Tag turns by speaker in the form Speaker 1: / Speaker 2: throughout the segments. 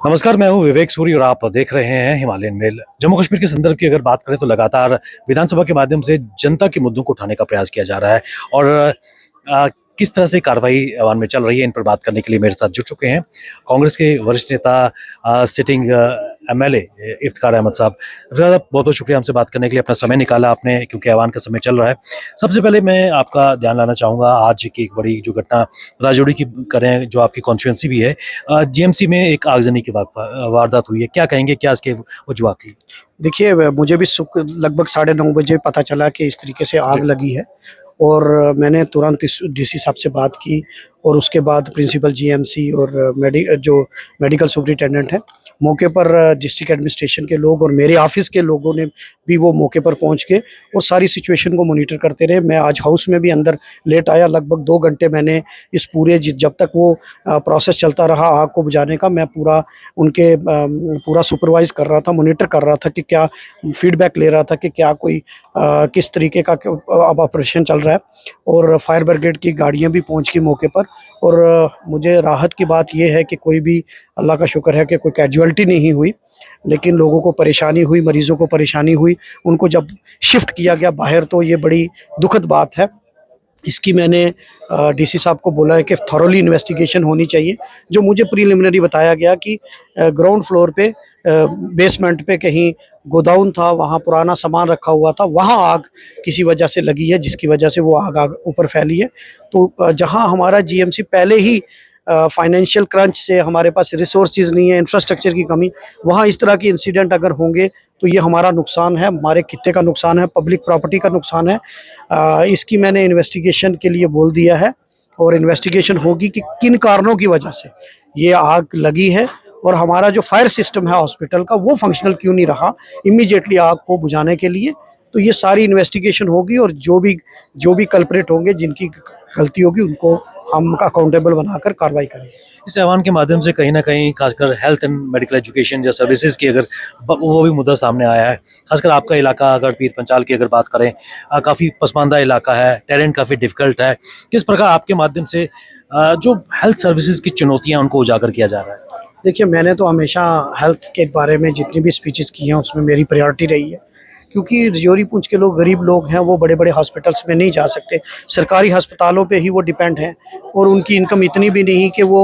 Speaker 1: नमस्कार, मैं हूं विवेक सूरी और आप देख रहे हैं हिमालयन मेल। जम्मू कश्मीर के संदर्भ की अगर बात करें तो लगातार विधानसभा के माध्यम से जनता के मुद्दों को उठाने का प्रयास किया जा रहा है और किस तरह से कार्रवाई ऐवान में चल रही है, इन पर बात करने के लिए मेरे साथ जुड़ चुके हैं कांग्रेस के वरिष्ठ नेता सिटिंग एमएलए इफ्तिखार अहमद साहब। इफ्तिखार साहब, बहुत बहुत शुक्रिया हमसे बात करने के लिए, अपना समय निकाला आपने क्योंकि ऐवान का समय चल रहा है। सबसे पहले मैं आपका ध्यान लाना चाहूँगा आज की एक बड़ी जो घटना राजौरी की करें, जो आपकी कॉन्स्टिट्यूंसी भी है, जीएमसी में एक आगजनी की वारदात हुई है। क्या कहेंगे, क्या इसके वजूहत थी?
Speaker 2: देखिए, मुझे भी लगभग 9:30 बजे पता चला कि इस तरीके से आग लगी है और मैंने तुरंत इस डीसी साहब से बात की और उसके बाद प्रिंसिपल जीएमसी और जो मेडिकल सुपरिटेंडेंट है मौके पर, डिस्ट्रिक्ट एडमिनिस्ट्रेशन के लोग और मेरे ऑफिस के लोगों ने भी वो मौके पर पहुंच के वो सारी सिचुएशन को मॉनिटर करते रहे। मैं आज हाउस में भी अंदर लेट आया, लगभग 2 घंटे मैंने इस पूरे जब तक वो प्रोसेस चलता रहा आग को बुझाने का, मैं पूरा सुपरवाइज कर रहा था, मॉनिटर कर रहा था कि क्या फीडबैक ले रहा था कि क्या कोई किस तरीके का अब ऑपरेशन चल रहा है। और फायर ब्रिगेड की गाड़ियाँ भी पहुँच गई मौके पर और मुझे राहत की बात यह है कि कोई भी, अल्लाह का शुक्र है कि कोई कैजुअल्टी नहीं हुई, लेकिन लोगों को परेशानी हुई, मरीज़ों को परेशानी हुई। उनको जब शिफ्ट किया गया बाहर तो ये बड़ी दुखद बात है। इसकी मैंने डीसी साहब को बोला है कि थॉरोली इन्वेस्टिगेशन होनी चाहिए। जो मुझे प्रीलिमिनरी बताया गया कि ग्राउंड फ्लोर पे बेसमेंट पे कहीं गोदाउन था, वहाँ पुराना सामान रखा हुआ था, वहाँ आग किसी वजह से लगी है, जिसकी वजह से वो आग ऊपर फैली है। तो जहाँ हमारा जीएमसी पहले ही फाइनेंशियल क्रंच से, हमारे पास रिसोर्सेज नहीं है, इंफ्रास्ट्रक्चर की कमी, वहाँ इस तरह के इंसिडेंट अगर होंगे तो ये हमारा नुकसान है, हमारे खित्ते का नुकसान है, पब्लिक प्रॉपर्टी का नुकसान है। इसकी मैंने इन्वेस्टिगेशन के लिए बोल दिया है और इन्वेस्टिगेशन होगी कि किन कारणों की वजह से ये आग लगी है और हमारा जो फायर सिस्टम है हॉस्पिटल का वो फंक्शनल क्यों नहीं रहा इमीडिएटली आग को बुझाने के लिए। तो ये सारी इन्वेस्टिगेशन होगी और जो भी कल्प्रेट होंगे, जिनकी गलती होगी, उनको हम अकाउंटेबल बनाकर कार्रवाई करेंगे।
Speaker 1: इस ऐवान के माध्यम से कहीं ना कहीं खासकर हेल्थ एंड मेडिकल एजुकेशन या सर्विसेज की अगर वो भी मुद्दा सामने आया है। खासकर आपका इलाका अगर पीर पंचाल की अगर बात करें, काफ़ी पसमानदा इलाका है, टैलेंट काफ़ी डिफिकल्ट है। किस प्रकार आपके माध्यम से जो हेल्थ सर्विसेज की चुनौतियाँ उनको उजागर किया जा रहा है?
Speaker 2: देखिए, मैंने तो हमेशा हेल्थ के बारे में जितनी भी स्पीचेस की हैं उसमें मेरी प्रायोरिटी रही है, क्योंकि रजौरी पूंछ के लोग, गरीब लोग हैं, वो बड़े बड़े हॉस्पिटल्स में नहीं जा सकते, सरकारी अस्पतालों पे ही वो डिपेंड हैं और उनकी इनकम इतनी भी नहीं कि वो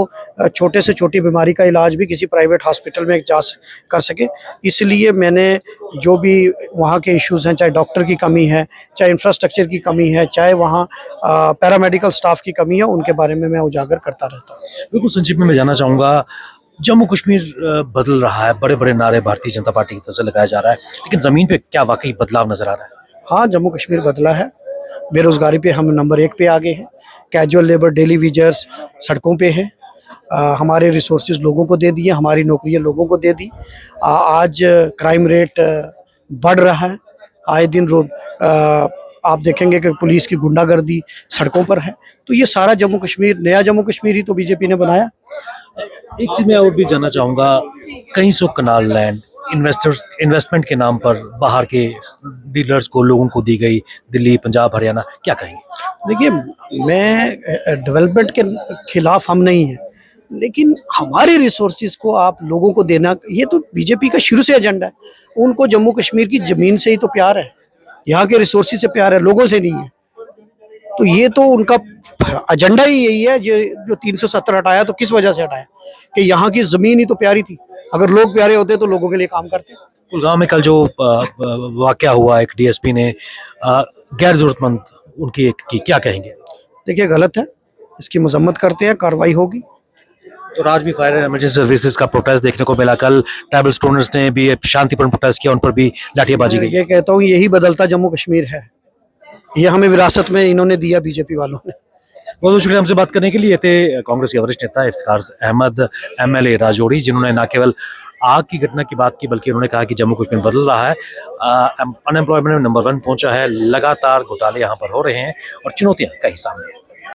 Speaker 2: छोटे से छोटी बीमारी का इलाज भी किसी प्राइवेट हॉस्पिटल में कर सके। इसलिए मैंने जो भी वहाँ के इश्यूज़ हैं, चाहे डॉक्टर की कमी है, चाहे इंफ्रास्ट्रक्चर की कमी है, चाहे वहाँ पैरामेडिकल स्टाफ की कमी है, उनके बारे में मैं उजागर करता रहता हूँ।
Speaker 1: बिल्कुल संक्षिप्त में मैं जानना चाहूँगा, जम्मू कश्मीर बदल रहा है, बड़े बड़े नारे भारतीय जनता पार्टी की तरफ से लगाया जा रहा है, लेकिन ज़मीन पे क्या वाकई बदलाव नजर आ रहा है?
Speaker 2: हाँ, जम्मू कश्मीर बदला है। बेरोज़गारी पे हम नंबर 1 पे आ गए हैं। कैजुअल लेबर, डेली वेजर्स सड़कों पे हैं। हमारे रिसोर्सेज लोगों को दे दिए, हमारी नौकरियां लोगों को दे दी। आज क्राइम रेट बढ़ रहा है। आए दिन आप देखेंगे कि पुलिस की गुंडागर्दी सड़कों पर है। तो ये सारा जम्मू कश्मीर, नया जम्मू कश्मीर ही तो बीजेपी ने बनाया।
Speaker 1: एक चीज मैं और भी जानना चाहूँगा, कहीं सौ कनाल लैंड इन्वेस्टमेंट के नाम पर बाहर के डीलर्स को, लोगों को दी गई, दिल्ली, पंजाब, हरियाणा, क्या कहेंगे?
Speaker 2: देखिए, मैं डेवलपमेंट के खिलाफ हम नहीं हैं, लेकिन हमारे रिसोर्सेज को आप लोगों को देना, ये तो बीजेपी का शुरू से एजेंडा है। उनको जम्मू कश्मीर की ज़मीन से ही तो प्यार है, यहाँ के रिसोर्सेज से प्यार है, लोगों से नहीं है। तो ये तो उनका एजेंडा ही यही है। जो 370 हटाया तो किस वजह से हटाया? कि यहाँ की ज़मीन ही तो प्यारी थी। अगर लोग प्यारे होते तो लोगों के लिए काम करते।
Speaker 1: कुलगांव में कल जो वाकया हुआ, एक डीएसपी ने गैर जरूरतमंद उनकी एक की, क्या कहेंगे?
Speaker 2: देखिए, गलत है, इसकी मजम्मत करते हैं, कार्रवाई होगी।
Speaker 1: तो आज भी फायर एंड इमरजेंसी सर्विसेज का प्रोटेस्ट देखने को मिला। कल ट्राइबल स्टूडेंट्स ने भी शांतिपूर्ण प्रोटेस्ट किया, उन पर भी लाठियाबाजी
Speaker 2: मैं
Speaker 1: की।
Speaker 2: ये कहता हूँ, यही बदलता जम्मू कश्मीर है। ये हमें विरासत में इन्होंने दिया, बीजेपी वालों ने।
Speaker 1: बहुत बहुत शुक्रिया हमसे बात करने के लिए। थे कांग्रेस के वरिष्ठ नेता इफ्तिखार अहमद एमएलए राजौरी, जिन्होंने न केवल आग की घटना की बात की, बल्कि उन्होंने कहा कि जम्मू कश्मीर बदल रहा है, अनएम्प्लॉयमेंट में नंबर 1 पहुंचा है, लगातार घोटाले यहाँ पर हो रहे हैं और चुनौतियां कहीं सामने हैं।